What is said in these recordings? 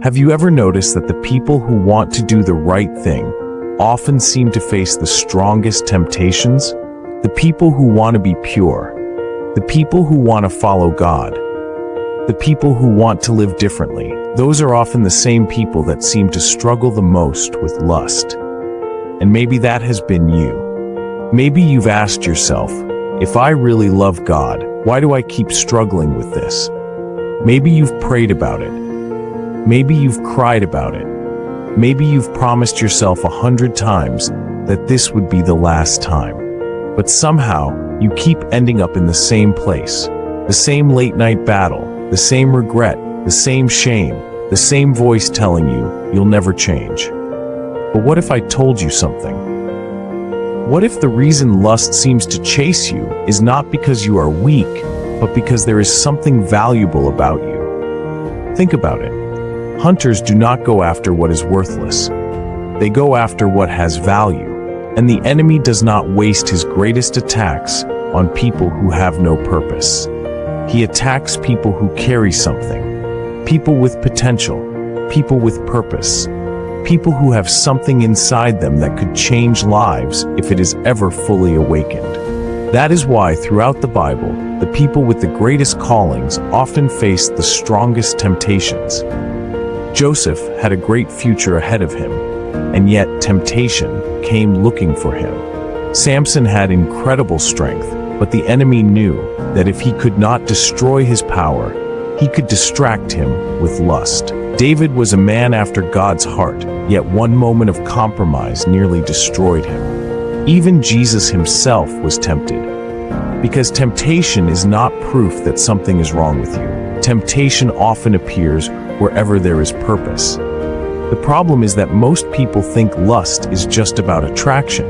Have you ever noticed that the people who want to do the right thing often seem to face the strongest temptations? The people who want to be pure, the people who want to follow God, the people who want to live differently, those are often the same people that seem to struggle the most with lust. And maybe that has been you. Maybe you've asked yourself, if I really love God, why do I keep struggling with this? Maybe you've prayed about it. Maybe you've cried about it. Maybe you've promised yourself 100 times that this would be the last time. But somehow, you keep ending up in the same place. The same late-night battle, the same regret, the same shame, the same voice telling you you'll never change. But what if I told you something? What if the reason lust seems to chase you is not because you are weak, but because there is something valuable about you? Think about it. Hunters do not go after what is worthless. They go after what has value. And the enemy does not waste his greatest attacks on people who have no purpose. He attacks people who carry something, people with potential, people with purpose, people who have something inside them that could change lives if it is ever fully awakened. That is why throughout the Bible, the people with the greatest callings often faced the strongest temptations. Joseph had a great future ahead of him, and yet temptation came looking for him. Samson had incredible strength, but the enemy knew that if he could not destroy his power, he could distract him with lust. David was a man after God's heart, yet one moment of compromise nearly destroyed him. Even Jesus himself was tempted. Because temptation is not proof that something is wrong with you. Temptation often appears wherever there is purpose. The problem is that most people think lust is just about attraction,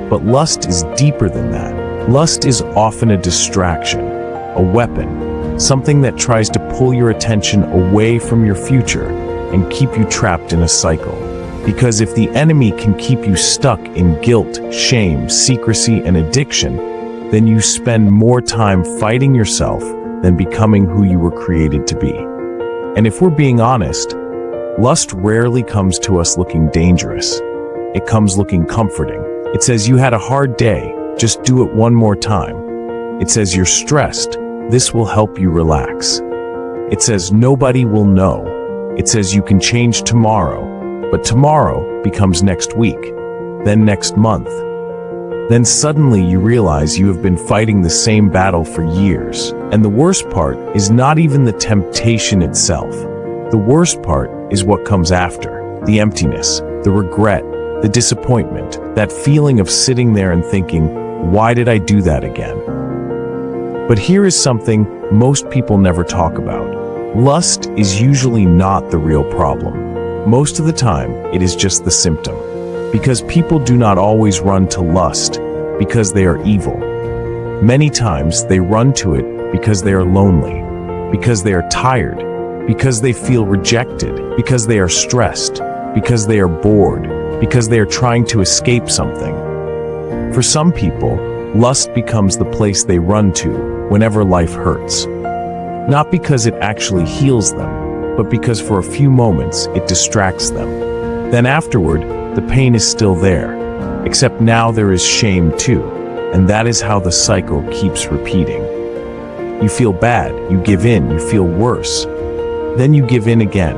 but lust is deeper than that. Lust is often a distraction, a weapon, something that tries to pull your attention away from your future and keep you trapped in a cycle. Because if the enemy can keep you stuck in guilt, shame, secrecy, and addiction, then you spend more time fighting yourself than becoming who you were created to be. And if we're being honest, lust rarely comes to us looking dangerous. It comes looking comforting. It says you had a hard day, just do it one more time. It says you're stressed, this will help you relax. It says nobody will know. It says you can change tomorrow, but tomorrow becomes next week, then next month. Then suddenly you realize you have been fighting the same battle for years. And the worst part is not even the temptation itself. The worst part is what comes after. The emptiness, the regret, the disappointment, that feeling of sitting there and thinking, why did I do that again? But here is something most people never talk about. Lust is usually not the real problem. Most of the time, it is just the symptom. Because people do not always run to lust because they are evil. Many times they run to it because they are lonely, because they are tired, because they feel rejected, because they are stressed, because they are bored, because they are trying to escape something. For some people, lust becomes the place they run to whenever life hurts. Not because it actually heals them, but because for a few moments it distracts them. Then afterward, the pain is still there, except now there is shame too, and that is how the cycle keeps repeating. You feel bad, you give in, you feel worse. Then you give in again,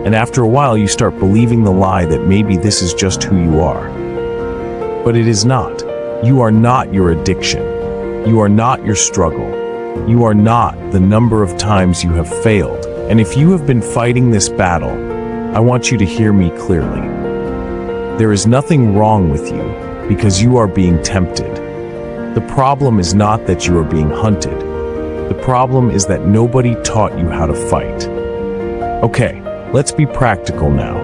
and after a while you start believing the lie that maybe this is just who you are. But it is not. You are not your addiction. You are not your struggle. You are not the number of times you have failed. And if you have been fighting this battle, I want you to hear me clearly. There is nothing wrong with you because you are being tempted. The problem is not that you are being hunted. The problem is that nobody taught you how to fight. Okay, let's be practical now.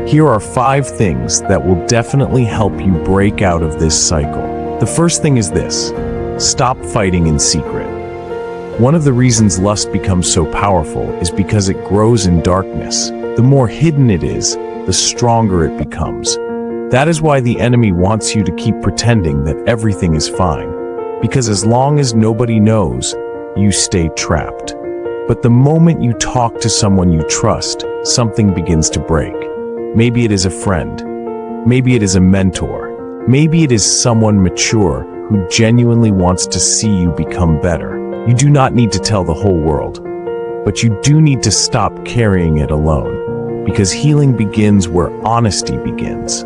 Here are 5 things that will definitely help you break out of this cycle. The first thing is this: stop fighting in secret. One of the reasons lust becomes so powerful is because it grows in darkness. The more hidden it is, the stronger it becomes. That is why the enemy wants you to keep pretending that everything is fine, because as long as nobody knows, you stay trapped. But the moment you talk to someone you trust, something begins to break. Maybe it is a friend. Maybe it is a mentor. Maybe it is someone mature who genuinely wants to see you become better. You do not need to tell the whole world, but you do need to stop carrying it alone, because healing begins where honesty begins.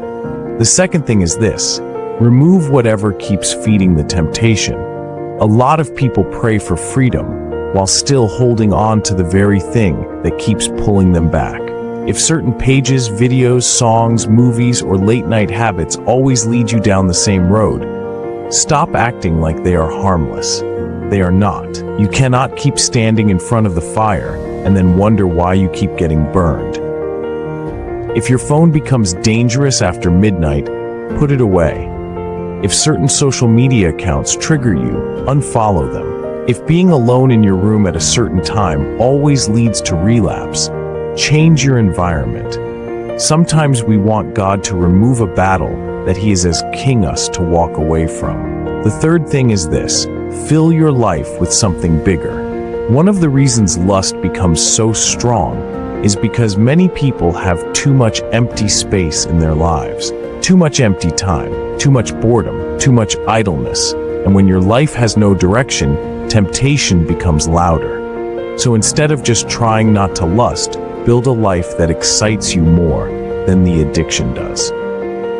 The second thing is this: remove whatever keeps feeding the temptation. A lot of people pray for freedom while still holding on to the very thing that keeps pulling them back. If certain pages, videos, songs, movies, or late-night habits always lead you down the same road, stop acting like they are harmless. They are not. You cannot keep standing in front of the fire and then wonder why you keep getting burned. If your phone becomes dangerous after midnight, put it away. If certain social media accounts trigger you, unfollow them. If being alone in your room at a certain time always leads to relapse, change your environment. Sometimes we want God to remove a battle that He is asking us to walk away from. The third thing is this: fill your life with something bigger. One of the reasons lust becomes so strong is because many people have too much empty space in their lives, too much empty time, too much boredom, too much idleness. And when your life has no direction, temptation becomes louder. So instead of just trying not to lust, build a life that excites you more than the addiction does.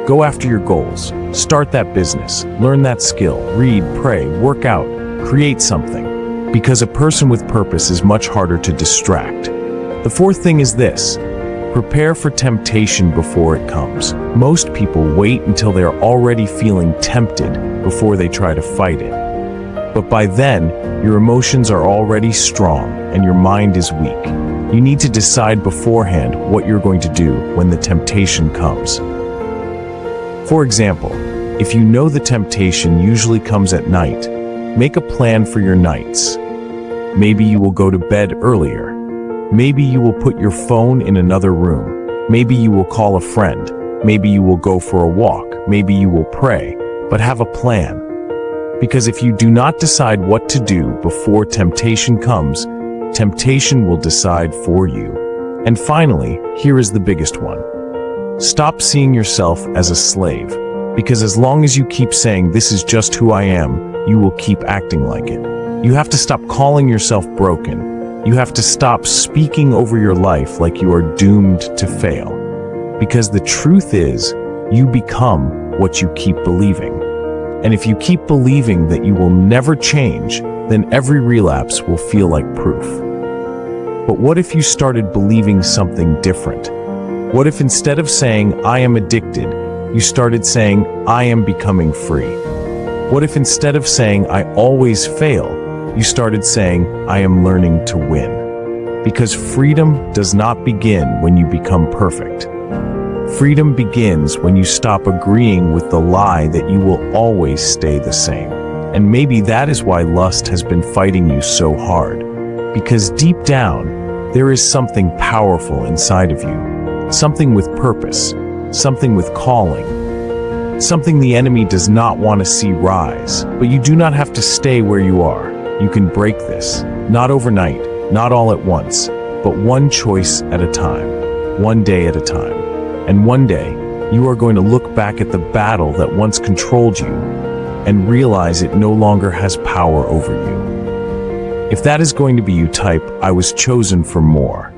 Go after your goals. Start that business. Learn that skill. Read, pray, work out, create something. Because a person with purpose is much harder to distract. The fourth thing is this: prepare for temptation before it comes. Most people wait until they're already feeling tempted before they try to fight it. But by then, your emotions are already strong and your mind is weak. You need to decide beforehand what you're going to do when the temptation comes. For example, if you know the temptation usually comes at night, make a plan for your nights. Maybe you will go to bed earlier. Maybe you will put your phone in another room. Maybe you will call a friend. Maybe you will go for a walk. Maybe you will pray. But have a plan. Because if you do not decide what to do before temptation comes, temptation will decide for you. And finally, here is the biggest one. Stop seeing yourself as a slave. Because as long as you keep saying, "This is just who I am," you will keep acting like it. You have to stop calling yourself broken. You have to stop speaking over your life like you are doomed to fail. Because the truth is, you become what you keep believing. And if you keep believing that you will never change, then every relapse will feel like proof. But what if you started believing something different? What if instead of saying, "I am addicted," you started saying, "I am becoming free"? What if instead of saying, "I always fail," you started saying, "I am learning to win"? Because freedom does not begin when you become perfect. Freedom begins when you stop agreeing with the lie that you will always stay the same. And maybe that is why lust has been fighting you so hard. Because deep down, there is something powerful inside of you. Something with purpose. Something with calling. Something the enemy does not want to see rise. But you do not have to stay where you are. You can break this. Not overnight, not all at once, but one choice at a time. One day at a time. And one day, you are going to look back at the battle that once controlled you and realize it no longer has power over you. If that is going to be you, type, "I was chosen for more."